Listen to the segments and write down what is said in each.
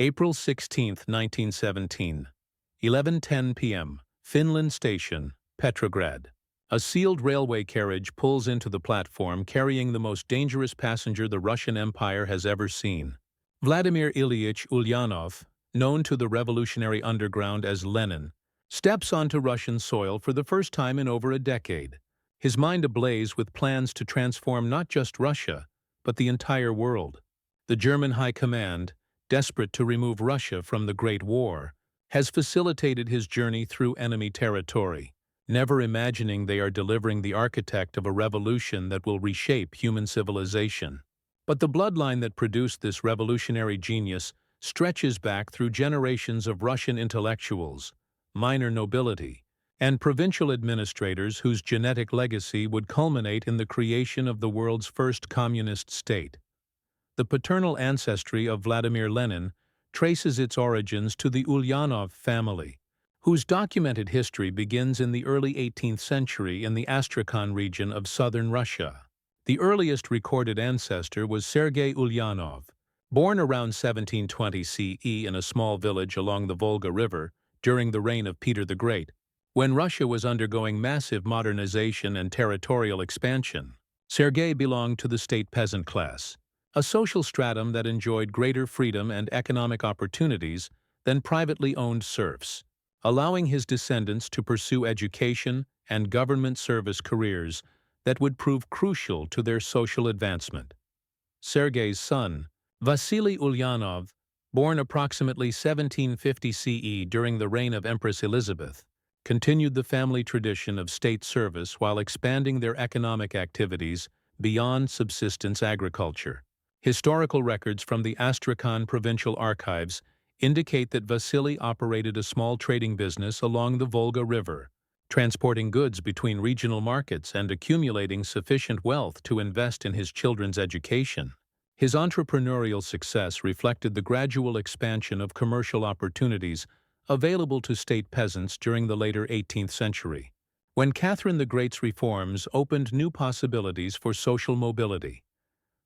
April 16, 1917. 11:10 p.m. Finland Station, Petrograd. A sealed railway carriage pulls into the platform carrying the most dangerous passenger the Russian Empire has ever seen. Vladimir Ilyich Ulyanov, known to the revolutionary underground as Lenin, steps onto Russian soil for the first time in over a decade, his mind ablaze with plans to transform not just Russia, but the entire world. The German High Command, desperate to remove Russia from the Great War, has facilitated his journey through enemy territory, never imagining they are delivering the architect of a revolution that will reshape human civilization. But the bloodline that produced this revolutionary genius stretches back through generations of Russian intellectuals, minor nobility, and provincial administrators whose genetic legacy would culminate in the creation of the world's first communist state. The paternal ancestry of Vladimir Lenin traces its origins to the Ulyanov family, whose documented history begins in the early 18th century in the Astrakhan region of southern Russia. The earliest recorded ancestor was Sergei Ulyanov, born around 1720 CE in a small village along the Volga River during the reign of Peter the Great, when Russia was undergoing massive modernization and territorial expansion. Sergei belonged to the state peasant class, a social stratum that enjoyed greater freedom and economic opportunities than privately owned serfs, allowing his descendants to pursue education and government service careers that would prove crucial to their social advancement. Sergei's son, Vasily Ulyanov, born approximately 1750 CE during the reign of Empress Elizabeth, continued the family tradition of state service while expanding their economic activities beyond subsistence agriculture. Historical records from the Astrakhan provincial archives indicate that Vasily operated a small trading business along the Volga River, transporting goods between regional markets and accumulating sufficient wealth to invest in his children's education. His entrepreneurial success reflected the gradual expansion of commercial opportunities available to state peasants during the later 18th century, when Catherine the Great's reforms opened new possibilities for social mobility.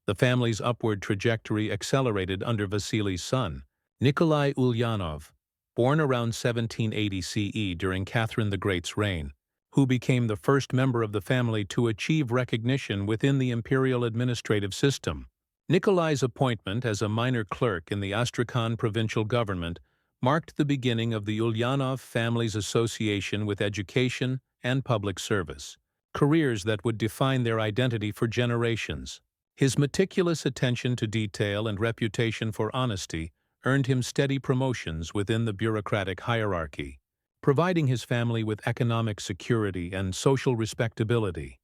The family's upward trajectory accelerated under Vasily's son, Nikolai Ulyanov, born around 1780 CE during Catherine the Great's reign, who became the first member of the family to achieve recognition within the imperial administrative system. Nikolai's appointment as a minor clerk in the Astrakhan provincial government marked the beginning of the Ulyanov family's association with education and public service, careers that would define their identity for generations. His meticulous attention to detail and reputation for honesty earned him steady promotions within the bureaucratic hierarchy, providing his family with economic security and social respectability.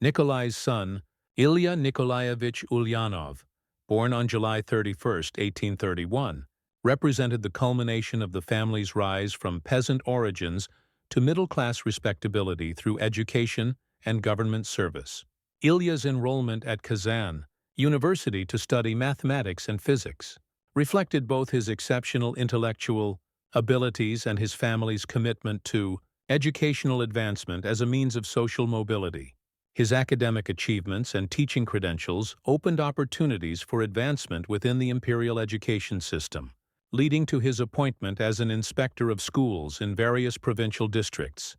Nikolai's son, Ilya Nikolaevich Ulyanov, born on July 31, 1831, represented the culmination of the family's rise from peasant origins to middle-class respectability through education and government service. Ilya's enrollment at Kazan University to study mathematics and physics reflected both his exceptional intellectual abilities and his family's commitment to educational advancement as a means of social mobility. His academic achievements and teaching credentials opened opportunities for advancement within the imperial education system, leading to his appointment as an inspector of schools in various provincial districts.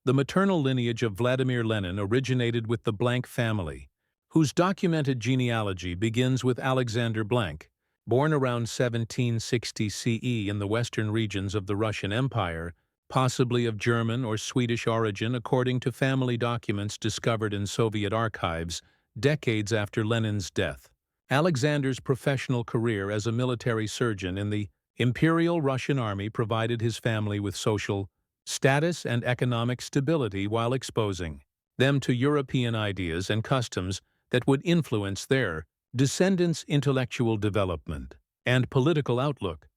The maternal lineage of Vladimir Lenin originated with the Blank family, whose documented genealogy begins with Alexander Blank, born around 1760 CE in the western regions of the Russian Empire, possibly of German or Swedish origin according to family documents discovered in Soviet archives decades after Lenin's death. Alexander's professional career as a military surgeon in the Imperial Russian Army provided his family with social status and economic stability while exposing them to European ideas and customs that would influence their descendants' intellectual development and political outlook.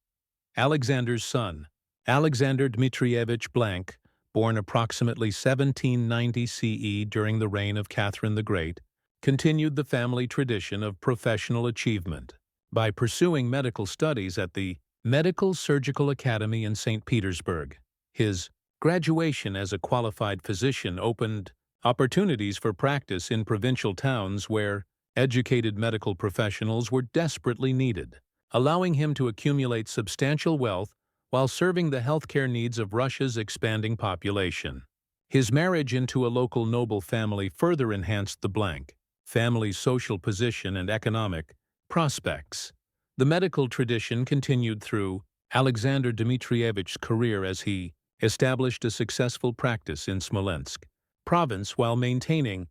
Alexander's son, Alexander Dmitrievich Blank, born approximately 1790 CE during the reign of Catherine the Great, continued the family tradition of professional achievement by pursuing medical studies at the Medical Surgical Academy in St. Petersburg. His graduation as a qualified physician opened opportunities for practice in provincial towns where educated medical professionals were desperately needed, allowing him to accumulate substantial wealth while serving the healthcare needs of Russia's expanding population. His marriage into a local noble family further enhanced the Blank family's social position and economic prospects. The medical tradition continued through Alexander Dmitrievich's career as he established a successful practice in Smolensk province while maintaining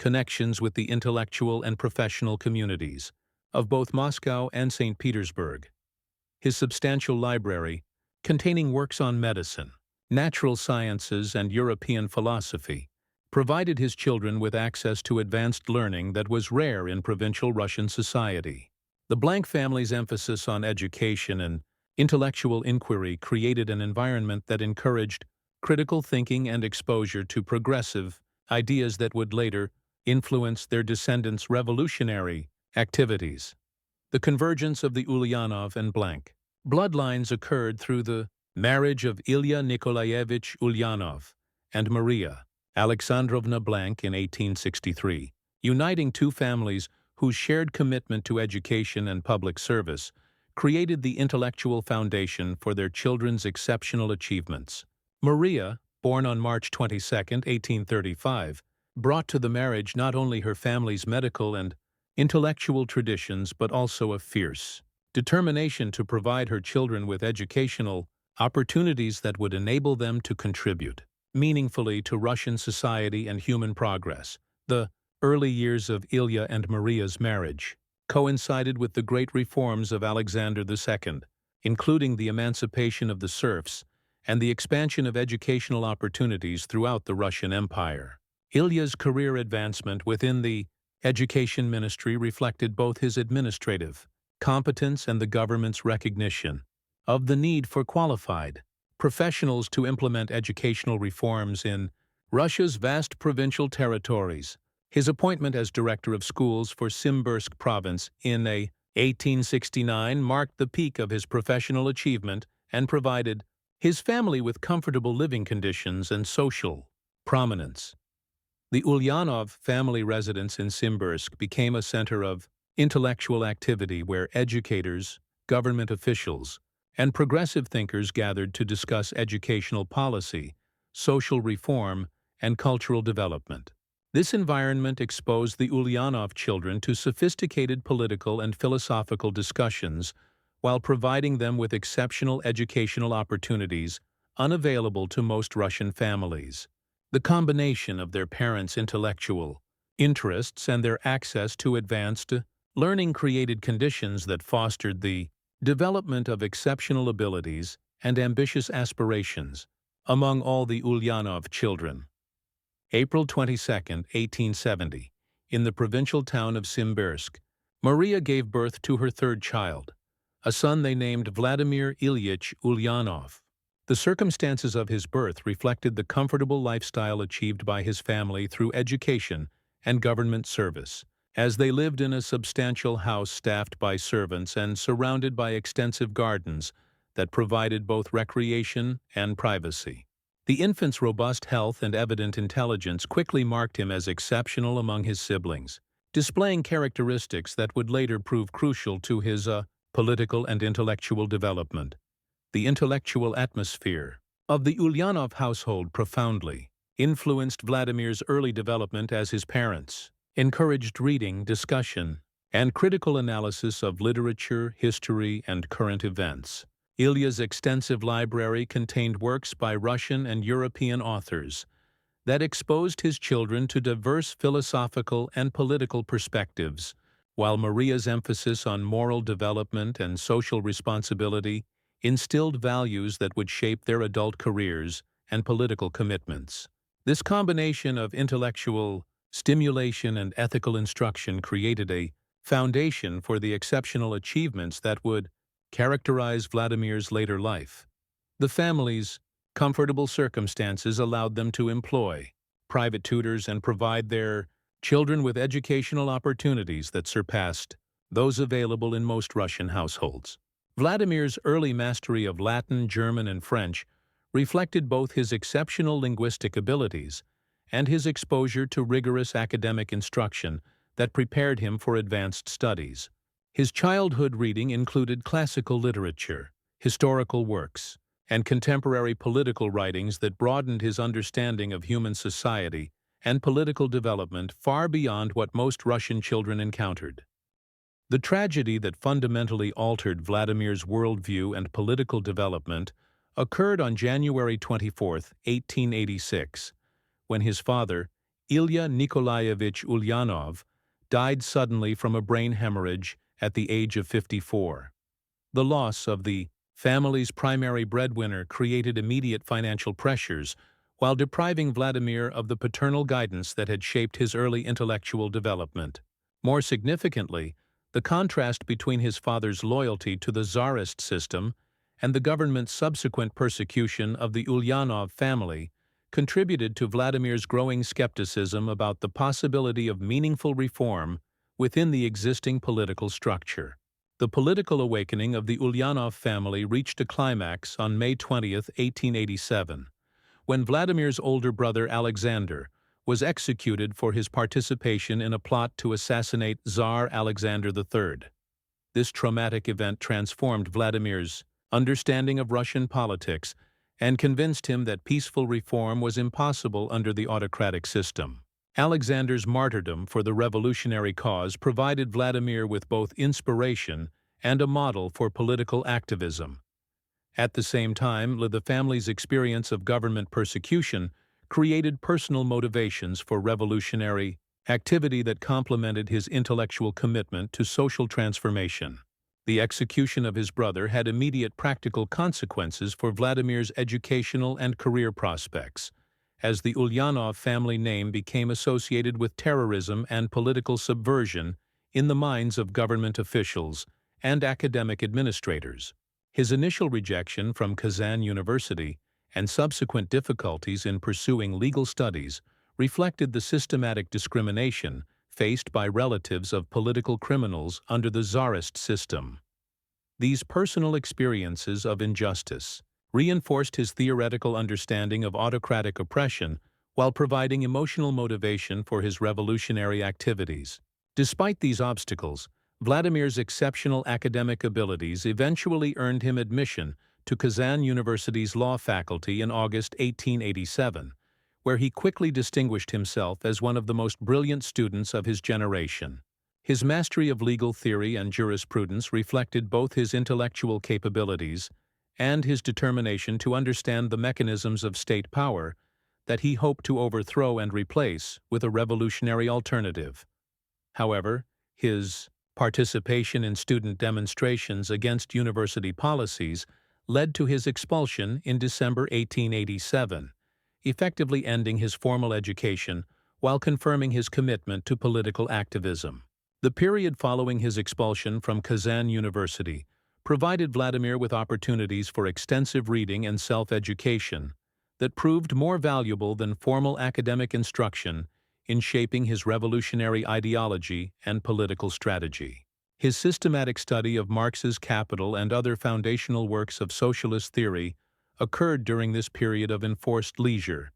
connections with the intellectual and professional communities of both Moscow and St. Petersburg. His substantial library, containing works on medicine, natural sciences, and European philosophy, provided his children with access to advanced learning that was rare in provincial Russian society. The Blank family's emphasis on education and intellectual inquiry created an environment that encouraged critical thinking and exposure to progressive ideas that would later influence their descendants' revolutionary activities. The convergence of the Ulyanov and Blank bloodlines occurred through the marriage of Ilya Nikolaevich Ulyanov and Maria Alexandrovna Blank in 1863, uniting two families whose shared commitment to education and public service created the intellectual foundation for their children's exceptional achievements. Maria, born on March 22, 1835, brought to the marriage not only her family's medical and intellectual traditions but also a fierce determination to provide her children with educational opportunities that would enable them to contribute meaningfully to Russian society and human progress. The early years of Ilya and Maria's marriage coincided with the great reforms of Alexander II, including the emancipation of the serfs and the expansion of educational opportunities throughout the Russian Empire. Ilya's career advancement within the education ministry reflected both his administrative competence and the government's recognition of the need for qualified professionals to implement educational reforms in Russia's vast provincial territories. His appointment as director of schools for Simbirsk province in 1869 marked the peak of his professional achievement and provided his family with comfortable living conditions and social prominence. The Ulyanov family residence in Simbirsk became a center of intellectual activity where educators, government officials, and progressive thinkers gathered to discuss educational policy, social reform, and cultural development. This environment exposed the Ulyanov children to sophisticated political and philosophical discussions while providing them with exceptional educational opportunities unavailable to most Russian families. The combination of their parents' intellectual interests and their access to advanced learning created conditions that fostered the development of exceptional abilities and ambitious aspirations among all the Ulyanov children. April 22, 1870, in the provincial town of Simbirsk, Maria gave birth to her third child, a son they named Vladimir Ilyich Ulyanov. The circumstances of his birth reflected the comfortable lifestyle achieved by his family through education and government service, as they lived in a substantial house staffed by servants and surrounded by extensive gardens that provided both recreation and privacy. The infant's robust health and evident intelligence quickly marked him as exceptional among his siblings, displaying characteristics that would later prove crucial to his political and intellectual development. The intellectual atmosphere of the Ulyanov household profoundly influenced Vladimir's early development as his parents encouraged reading, discussion, and critical analysis of literature, history, and current events. Ilya's extensive library contained works by Russian and European authors that exposed his children to diverse philosophical and political perspectives, while Maria's emphasis on moral development and social responsibility instilled values that would shape their adult careers and political commitments. This combination of intellectual stimulation and ethical instruction created a foundation for the exceptional achievements that would characterize Vladimir's later life. The family's comfortable circumstances allowed them to employ private tutors and provide their children with educational opportunities that surpassed those available in most Russian households. Vladimir's early mastery of Latin, German, and French reflected both his exceptional linguistic abilities and his exposure to rigorous academic instruction that prepared him for advanced studies. His childhood reading included classical literature, historical works, and contemporary political writings that broadened his understanding of human society and political development far beyond what most Russian children encountered. The tragedy that fundamentally altered Vladimir's worldview and political development occurred on January 24, 1886, when his father, Ilya Nikolaevich Ulyanov, died suddenly from a brain hemorrhage at the age of 54. The loss of the family's primary breadwinner created immediate financial pressures, while depriving Vladimir of the paternal guidance that had shaped his early intellectual development. More significantly, the contrast between his father's loyalty to the Tsarist system and the government's subsequent persecution of the Ulyanov family contributed to Vladimir's growing skepticism about the possibility of meaningful reform within the existing political structure. The political awakening of the Ulyanov family reached a climax on May 20, 1887, when Vladimir's older brother Alexander was executed for his participation in a plot to assassinate Tsar Alexander III. This traumatic event transformed Vladimir's understanding of Russian politics and convinced him that peaceful reform was impossible under the autocratic system. Alexander's martyrdom for the revolutionary cause provided Vladimir with both inspiration and a model for political activism. At the same time, the family's experience of government persecution created personal motivations for revolutionary activity that complemented his intellectual commitment to social transformation. The execution of his brother had immediate practical consequences for Vladimir's educational and career prospects, as the Ulyanov family name became associated with terrorism and political subversion in the minds of government officials and academic administrators. His initial rejection from Kazan University and subsequent difficulties in pursuing legal studies reflected the systematic discrimination faced by relatives of political criminals under the Tsarist system. These personal experiences of injustice reinforced his theoretical understanding of autocratic oppression while providing emotional motivation for his revolutionary activities. Despite these obstacles, Vladimir's exceptional academic abilities eventually earned him admission to Kazan University's law faculty in August 1887, where he quickly distinguished himself as one of the most brilliant students of his generation. His mastery of legal theory and jurisprudence reflected both his intellectual capabilities and his determination to understand the mechanisms of state power that he hoped to overthrow and replace with a revolutionary alternative. However, his participation in student demonstrations against university policies led to his expulsion in December 1887, effectively ending his formal education while confirming his commitment to political activism. The period following his expulsion from Kazan University provided Vladimir with opportunities for extensive reading and self-education that proved more valuable than formal academic instruction in shaping his revolutionary ideology and political strategy. His systematic study of Marx's Capital and other foundational works of socialist theory occurred during this period of enforced leisure,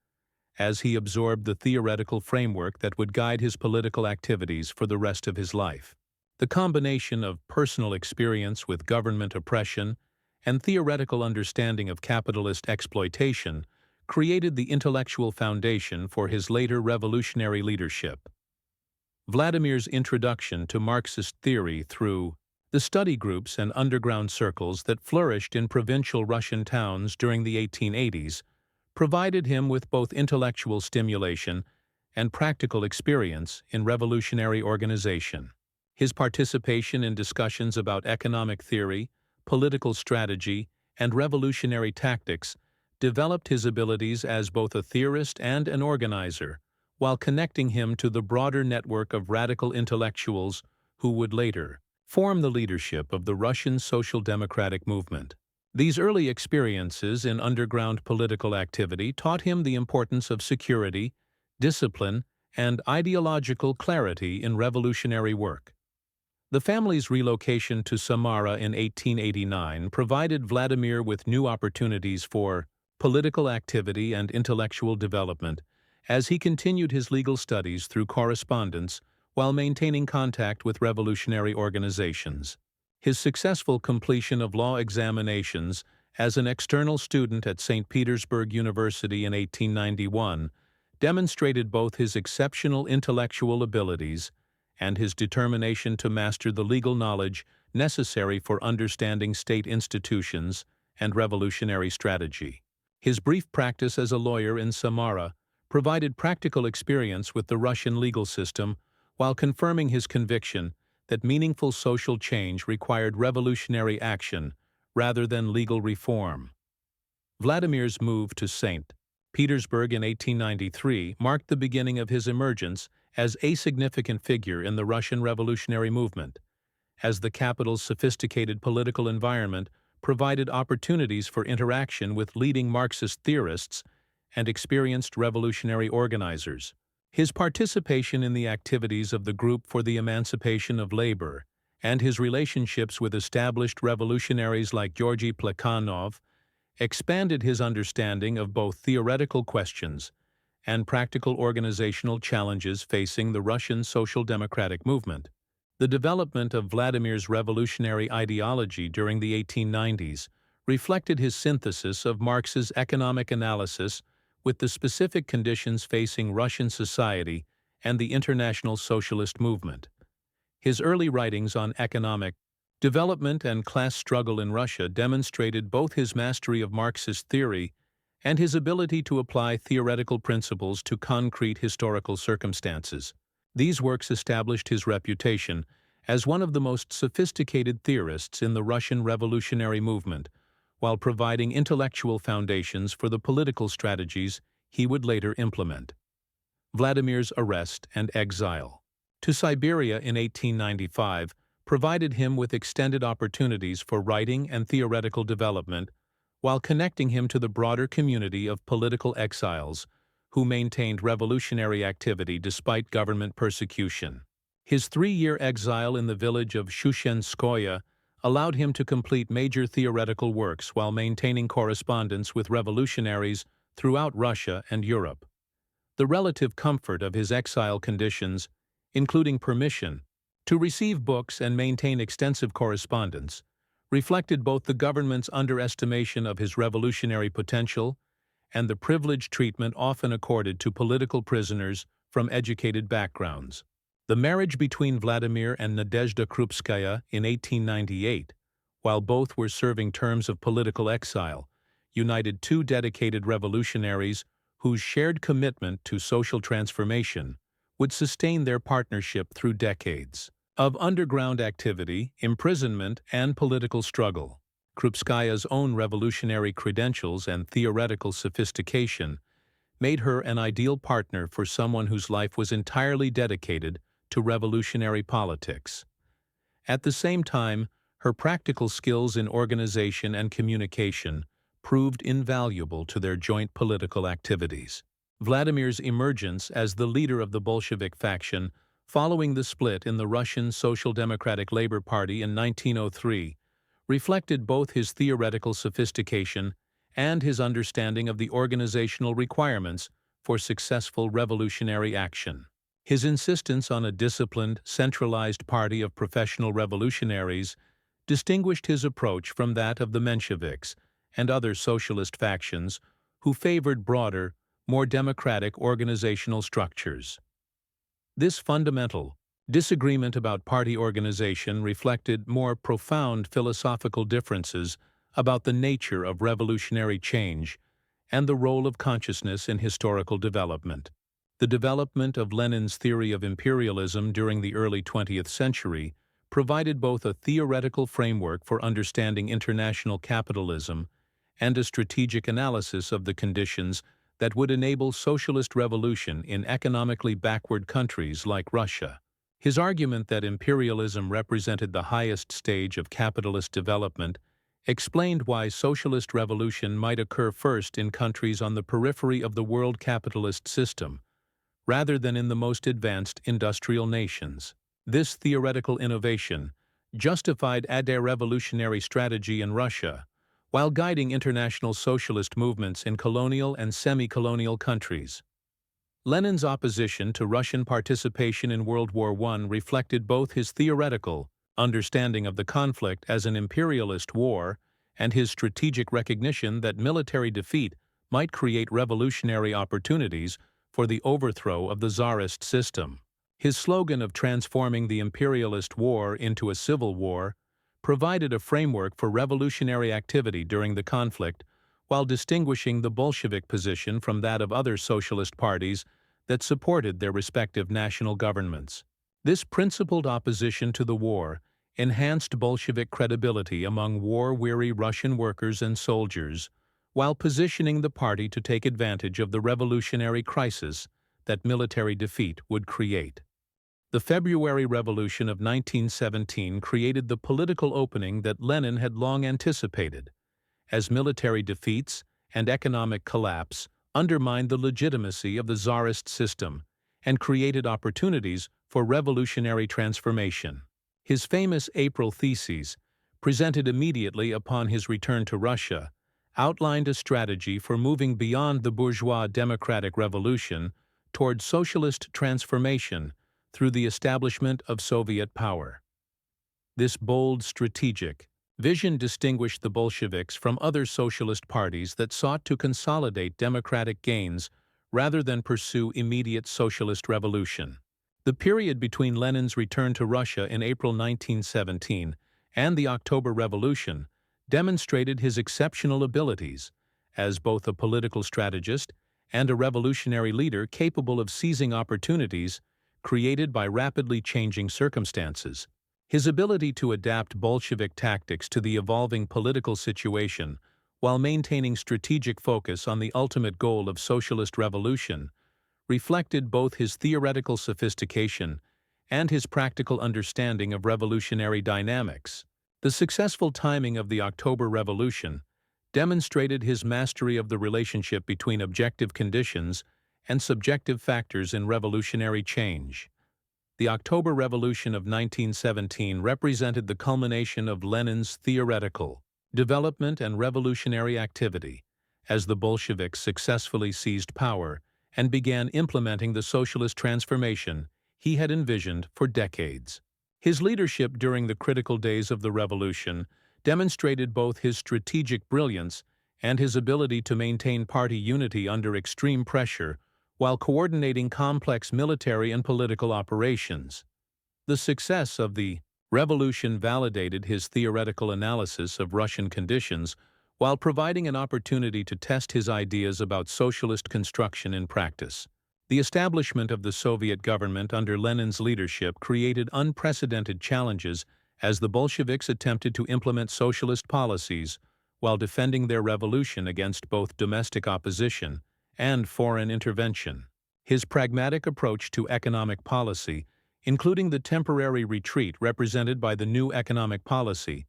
as he absorbed the theoretical framework that would guide his political activities for the rest of his life. The combination of personal experience with government oppression and theoretical understanding of capitalist exploitation created the intellectual foundation for his later revolutionary leadership. Vladimir's introduction to Marxist theory through the study groups and underground circles that flourished in provincial Russian towns during the 1880s provided him with both intellectual stimulation and practical experience in revolutionary organization. His participation in discussions about economic theory, political strategy, and revolutionary tactics developed his abilities as both a theorist and an organizer, while connecting him to the broader network of radical intellectuals who would later form the leadership of the Russian Social Democratic movement. These early experiences in underground political activity taught him the importance of security, discipline, and ideological clarity in revolutionary work. The family's relocation to Samara in 1889 provided Vladimir with new opportunities for political activity and intellectual development as he continued his legal studies through correspondence while maintaining contact with revolutionary organizations. His successful completion of law examinations as an external student at St. Petersburg University in 1891 demonstrated both his exceptional intellectual abilities and his determination to master the legal knowledge necessary for understanding state institutions and revolutionary strategy. His brief practice as a lawyer in Samara provided practical experience with the Russian legal system while confirming his conviction that meaningful social change required revolutionary action rather than legal reform. Vladimir's move to St. Petersburg in 1893 marked the beginning of his emergence as a significant figure in the Russian revolutionary movement, as the capital's sophisticated political environment provided opportunities for interaction with leading Marxist theorists and experienced revolutionary organizers. His participation in the activities of the Group for the Emancipation of Labor and his relationships with established revolutionaries like Georgy Plekhanov expanded his understanding of both theoretical questions and practical organizational challenges facing the Russian social democratic movement. The development of Vladimir's revolutionary ideology during the 1890s reflected his synthesis of Marx's economic analysis with the specific conditions facing Russian society and the international socialist movement. His early writings on economic development and class struggle in Russia demonstrated both his mastery of Marxist theory and his ability to apply theoretical principles to concrete historical circumstances. These works established his reputation as one of the most sophisticated theorists in the Russian revolutionary movement, while providing intellectual foundations for the political strategies he would later implement. Vladimir's arrest and exile to Siberia in 1895 provided him with extended opportunities for writing and theoretical development, while connecting him to the broader community of political exiles who maintained revolutionary activity despite government persecution. His 3-year exile in the village of Shushenskoye allowed him to complete major theoretical works while maintaining correspondence with revolutionaries throughout Russia and Europe. The relative comfort of his exile conditions, including permission to receive books and maintain extensive correspondence, reflected both the government's underestimation of his revolutionary potential and the privileged treatment often accorded to political prisoners from educated backgrounds. The marriage between Vladimir and Nadezhda Krupskaya in 1898, while both were serving terms of political exile, united two dedicated revolutionaries whose shared commitment to social transformation would sustain their partnership through decades of underground activity, imprisonment, and political struggle. Krupskaya's own revolutionary credentials and theoretical sophistication made her an ideal partner for someone whose life was entirely dedicated to revolutionary politics. At the same time, her practical skills in organization and communication proved invaluable to their joint political activities. Vladimir's emergence as the leader of the Bolshevik faction following the split in the Russian Social Democratic Labor Party in 1903 reflected both his theoretical sophistication and his understanding of the organizational requirements for successful revolutionary action. His insistence on a disciplined, centralized party of professional revolutionaries distinguished his approach from that of the Mensheviks and other socialist factions who favored broader, more democratic organizational structures. This fundamental disagreement about party organization reflected more profound philosophical differences about the nature of revolutionary change and the role of consciousness in historical development. The development of Lenin's theory of imperialism during the early 20th century provided both a theoretical framework for understanding international capitalism and a strategic analysis of the conditions that would enable socialist revolution in economically backward countries like Russia. His argument that imperialism represented the highest stage of capitalist development explained why socialist revolution might occur first in countries on the periphery of the world capitalist system, rather than in the most advanced industrial nations. This theoretical innovation justified a revolutionary strategy in Russia, while guiding international socialist movements in colonial and semi-colonial countries. Lenin's opposition to Russian participation in World War I reflected both his theoretical understanding of the conflict as an imperialist war and his strategic recognition that military defeat might create revolutionary opportunities for the overthrow of the Tsarist system. His slogan of transforming the imperialist war into a civil war provided a framework for revolutionary activity during the conflict, while distinguishing the Bolshevik position from that of other socialist parties that supported their respective national governments. This principled opposition to the war enhanced Bolshevik credibility among war-weary Russian workers and soldiers, while positioning the party to take advantage of the revolutionary crisis that military defeat would create. The February Revolution of 1917 created the political opening that Lenin had long anticipated, as military defeats and economic collapse undermined the legitimacy of the Tsarist system and created opportunities for revolutionary transformation. His famous April Theses, presented immediately upon his return to Russia, outlined a strategy for moving beyond the bourgeois democratic revolution toward socialist transformation through the establishment of Soviet power. This bold, strategic vision distinguished the Bolsheviks from other socialist parties that sought to consolidate democratic gains rather than pursue immediate socialist revolution. The period between Lenin's return to Russia in April 1917 and the October Revolution demonstrated his exceptional abilities as both a political strategist and a revolutionary leader capable of seizing opportunities created by rapidly changing circumstances. His ability to adapt Bolshevik tactics to the evolving political situation while maintaining strategic focus on the ultimate goal of socialist revolution reflected both his theoretical sophistication and his practical understanding of revolutionary dynamics. The successful timing of the October Revolution demonstrated his mastery of the relationship between objective conditions and subjective factors in revolutionary change. The October Revolution of 1917 represented the culmination of Lenin's theoretical development and revolutionary activity, as the Bolsheviks successfully seized power and began implementing the socialist transformation he had envisioned for decades. His leadership during the critical days of the revolution demonstrated both his strategic brilliance and his ability to maintain party unity under extreme pressure while coordinating complex military and political operations. The success of the revolution validated his theoretical analysis of Russian conditions while providing an opportunity to test his ideas about socialist construction in practice. The establishment of the Soviet government under Lenin's leadership created unprecedented challenges as the Bolsheviks attempted to implement socialist policies while defending their revolution against both domestic opposition and foreign intervention. His pragmatic approach to economic policy, including the temporary retreat represented by the new economic policy,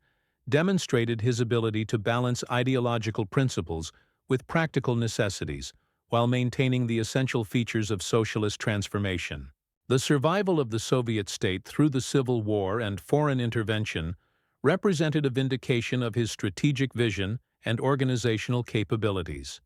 demonstrated his ability to balance ideological principles with practical necessities while maintaining the essential features of socialist transformation. The survival of the Soviet state through the Civil War and foreign intervention represented a vindication of his strategic vision and organizational capabilities.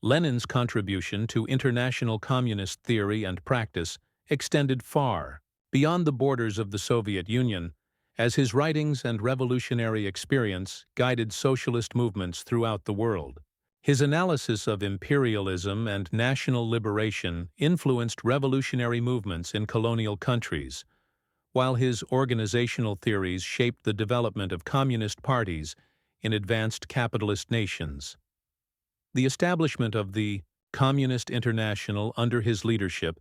Lenin's contribution to international communist theory and practice extended far beyond the borders of the Soviet Union, as his writings and revolutionary experience guided socialist movements throughout the world. His analysis of imperialism and national liberation influenced revolutionary movements in colonial countries, while his organizational theories shaped the development of communist parties in advanced capitalist nations. The establishment of the Communist International under his leadership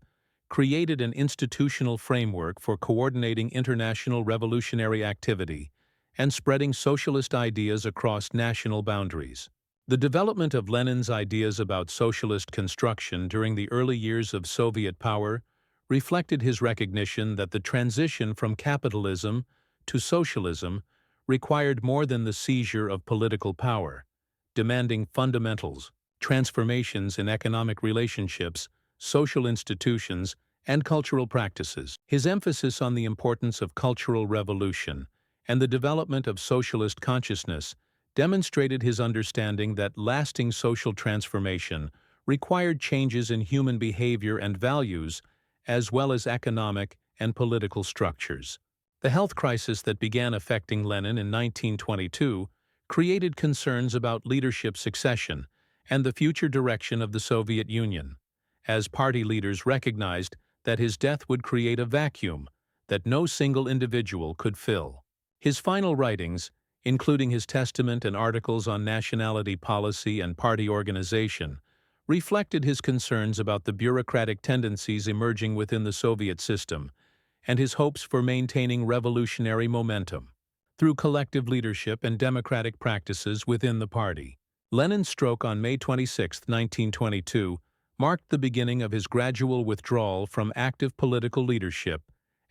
created an institutional framework for coordinating international revolutionary activity and spreading socialist ideas across national boundaries. The development of Lenin's ideas about socialist construction during the early years of Soviet power reflected his recognition that the transition from capitalism to socialism required more than the seizure of political power, demanding fundamentals, transformations in economic relationships, social institutions, and cultural practices. His emphasis on the importance of cultural revolution and the development of socialist consciousness demonstrated his understanding that lasting social transformation required changes in human behavior and values, as well as economic and political structures. The health crisis that began affecting Lenin in 1922 created concerns about leadership succession and the future direction of the Soviet Union, as party leaders recognized that his death would create a vacuum that no single individual could fill. His final writings, including his testament and articles on nationality policy and party organization, reflected his concerns about the bureaucratic tendencies emerging within the Soviet system and his hopes for maintaining revolutionary momentum through collective leadership and democratic practices within the party. Lenin's stroke on May 26, 1922, marked the beginning of his gradual withdrawal from active political leadership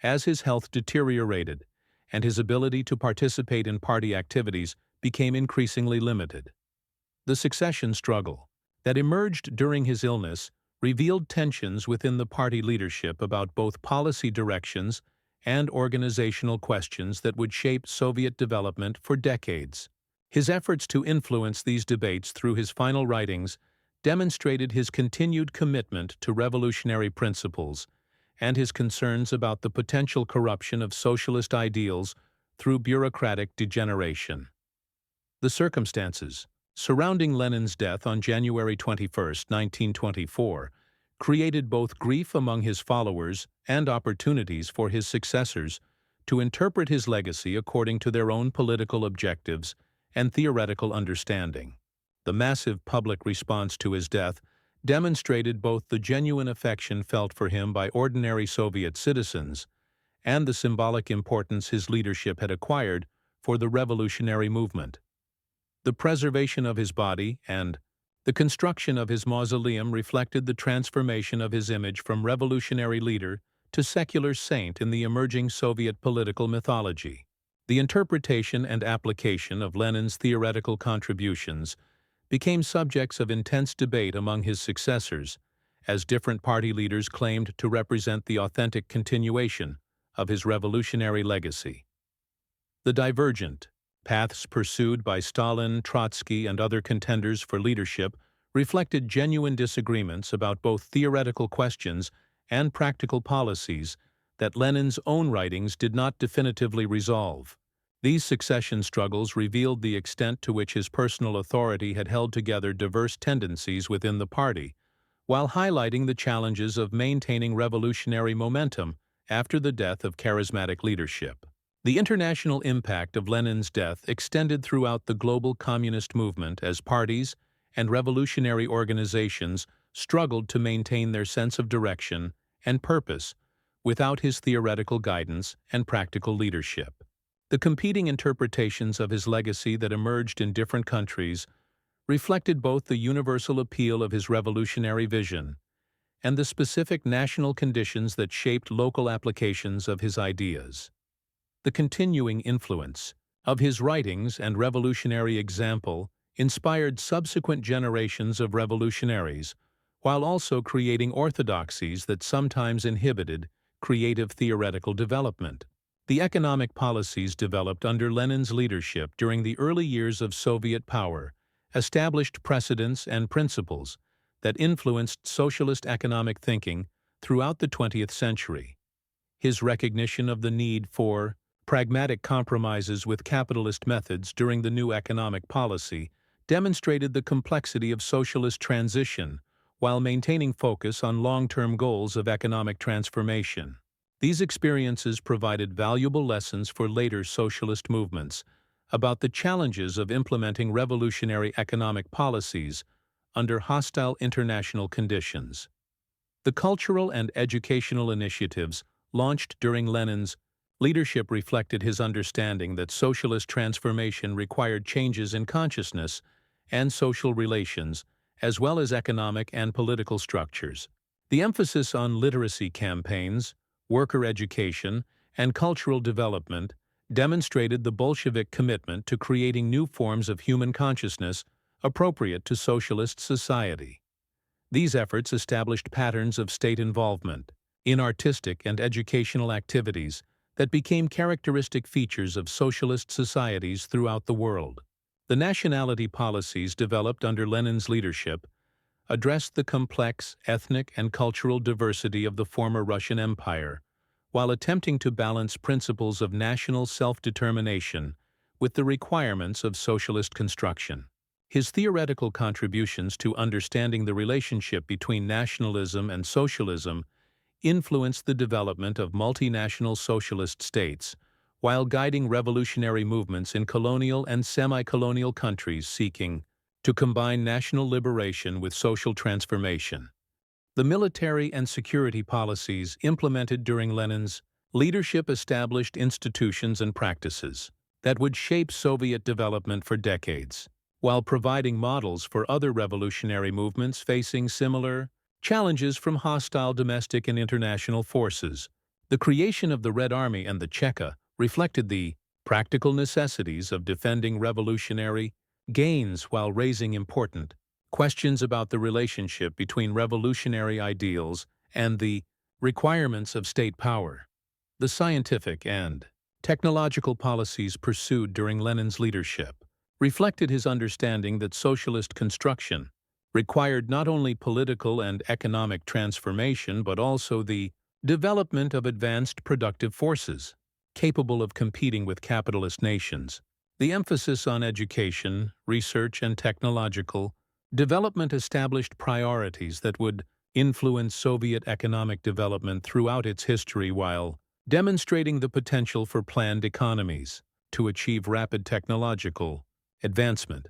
as his health deteriorated and his ability to participate in party activities became increasingly limited. The succession struggle that emerged during his illness revealed tensions within the party leadership about both policy directions and organizational questions that would shape Soviet development for decades. His efforts to influence these debates through his final writings demonstrated his continued commitment to revolutionary principles and his concerns about the potential corruption of socialist ideals through bureaucratic degeneration. The circumstances surrounding Lenin's death on January 21, 1924, created both grief among his followers and opportunities for his successors to interpret his legacy according to their own political objectives and theoretical understanding. The massive public response to his death demonstrated both the genuine affection felt for him by ordinary Soviet citizens and the symbolic importance his leadership had acquired for the revolutionary movement. The preservation of his body and the construction of his mausoleum reflected the transformation of his image from revolutionary leader to secular saint in the emerging Soviet political mythology. The interpretation and application of Lenin's theoretical contributions became subjects of intense debate among his successors, as different party leaders claimed to represent the authentic continuation of his revolutionary legacy. The divergent paths pursued by Stalin, Trotsky, and other contenders for leadership reflected genuine disagreements about both theoretical questions and practical policies that Lenin's own writings did not definitively resolve. These succession struggles revealed the extent to which his personal authority had held together diverse tendencies within the party, while highlighting the challenges of maintaining revolutionary momentum after the death of charismatic leadership. The international impact of Lenin's death extended throughout the global communist movement as parties and revolutionary organizations struggled to maintain their sense of direction and purpose without his theoretical guidance and practical leadership. The competing interpretations of his legacy that emerged in different countries reflected both the universal appeal of his revolutionary vision and the specific national conditions that shaped local applications of his ideas. The continuing influence of his writings and revolutionary example inspired subsequent generations of revolutionaries, while also creating orthodoxies that sometimes inhibited creative theoretical development. The economic policies developed under Lenin's leadership during the early years of Soviet power established precedents and principles that influenced socialist economic thinking throughout the 20th century. His recognition of the need for pragmatic compromises with capitalist methods during the new economic policy demonstrated the complexity of socialist transition while maintaining focus on long-term goals of economic transformation. These experiences provided valuable lessons for later socialist movements about the challenges of implementing revolutionary economic policies under hostile international conditions. The cultural and educational initiatives launched during Lenin's leadership reflected his understanding that socialist transformation required changes in consciousness and social relations, as well as economic and political structures. The emphasis on literacy campaigns, worker education, and cultural development demonstrated the Bolshevik commitment to creating new forms of human consciousness appropriate to socialist society. These efforts established patterns of state involvement in artistic and educational activities that became characteristic features of socialist societies throughout the world. The nationality policies developed under Lenin's leadership addressed the complex ethnic and cultural diversity of the former Russian Empire, while attempting to balance principles of national self-determination with the requirements of socialist construction. His theoretical contributions to understanding the relationship between nationalism and socialism influenced the development of multinational socialist states, while guiding revolutionary movements in colonial and semi-colonial countries seeking to combine national liberation with social transformation. The military and security policies implemented during Lenin's leadership established institutions and practices that would shape Soviet development for decades, while providing models for other revolutionary movements facing similar challenges from hostile domestic and international forces. The creation of the Red Army and the Cheka reflected the practical necessities of defending revolutionary gains while raising important questions about the relationship between revolutionary ideals and the requirements of state power. The scientific and technological policies pursued during Lenin's leadership reflected his understanding that socialist construction required not only political and economic transformation but also the development of advanced productive forces capable of competing with capitalist nations. The emphasis on education, research, and technological development established priorities that would influence Soviet economic development throughout its history while demonstrating the potential for planned economies to achieve rapid technological advancement.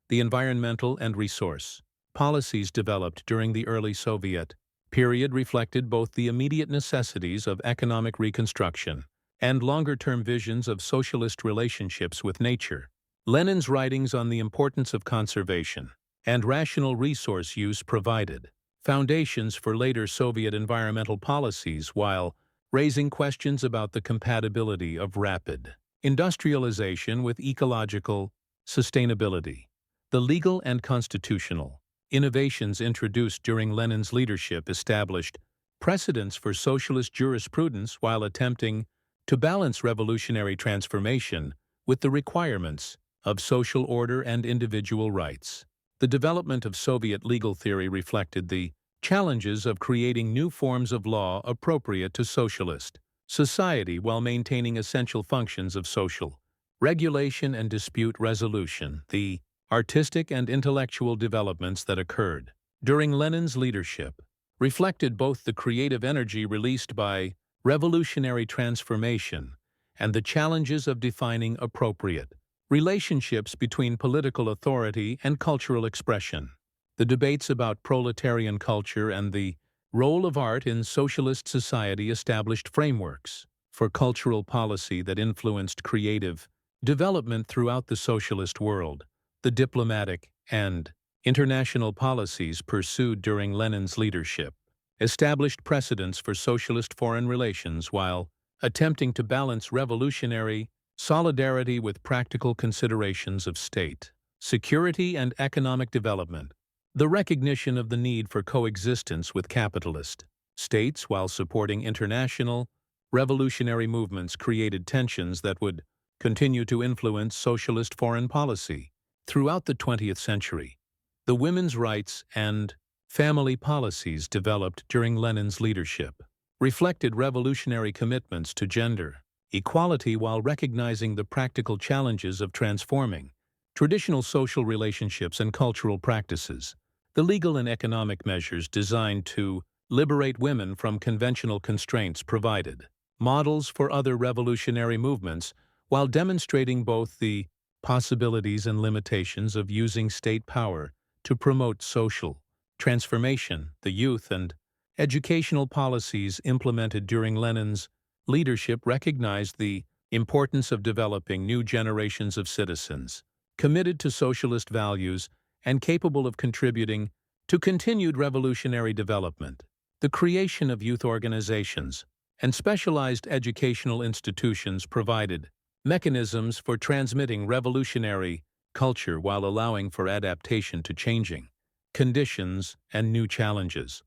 The environmental and resource policies developed during the early Soviet period reflected both the immediate necessities of economic reconstruction and longer-term visions of socialist relationships with nature. Lenin's writings on the importance of conservation and rational resource use provided foundations for later Soviet environmental policies while raising questions about the compatibility of rapid industrialization with ecological sustainability. The legal and constitutional innovations introduced during Lenin's leadership established precedents for socialist jurisprudence while attempting to balance revolutionary transformation with the requirements of social order and individual rights. The development of Soviet legal theory reflected the challenges of creating new forms of law appropriate to socialist society while maintaining essential functions of social regulation and dispute resolution. The artistic and intellectual developments that occurred during Lenin's leadership reflected both the creative energy released by revolutionary transformation and the challenges of defining appropriate relationships between political authority and cultural expression. The debates about proletarian culture and the role of art in socialist society established frameworks for cultural policy that influenced creative development throughout the socialist world. The diplomatic and international policies pursued during Lenin's leadership established precedents for socialist foreign relations while attempting to balance revolutionary solidarity with practical considerations of state security and economic development. The recognition of the need for coexistence with capitalist states while supporting international revolutionary movements created tensions that would continue to influence socialist foreign policy. Throughout the 20th century, the women's rights and family policies developed during Lenin's leadership reflected revolutionary commitments to gender equality while recognizing the practical challenges of transforming traditional social relationships and cultural practices. The legal and economic measures designed to liberate women from conventional constraints provided models for other revolutionary movements while demonstrating both the possibilities and limitations of using state power to promote social transformation. The youth and educational policies implemented during Lenin's leadership recognized the importance of developing new generations of citizens committed to socialist values and capable of contributing to continued revolutionary development. The creation of youth organizations and specialized educational institutions provided mechanisms for transmitting revolutionary culture while allowing for adaptation to changing conditions and new challenges.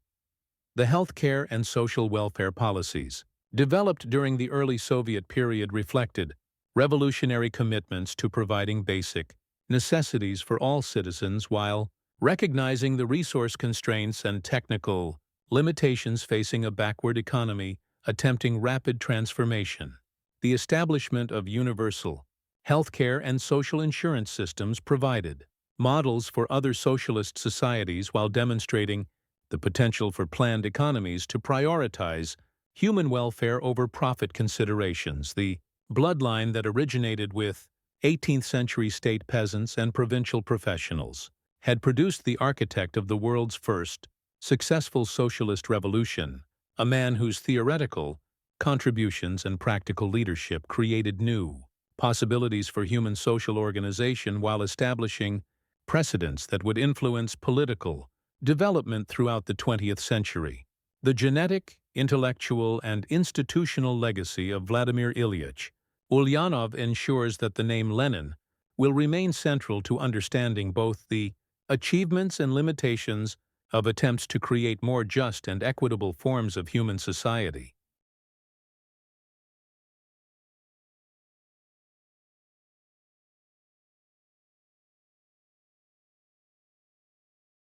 The healthcare and social welfare policies developed during the early Soviet period reflected revolutionary commitments to providing basic necessities for all citizens while Recognizing the resource constraints and technical limitations facing a backward economy attempting rapid transformation, the establishment of universal healthcare and social insurance systems provided models for other socialist societies while demonstrating the potential for planned economies to prioritize human welfare over profit considerations. The bloodline that originated with 18th-century state peasants and provincial professionals had produced the architect of the world's first successful socialist revolution, a man whose theoretical contributions and practical leadership created new possibilities for human social organization while establishing precedents that would influence political development throughout the 20th century. The genetic, intellectual, and institutional legacy of Vladimir Ilyich Ulyanov ensures that the name Lenin will remain central to understanding both the achievements and limitations of attempts to create more just and equitable forms of human society.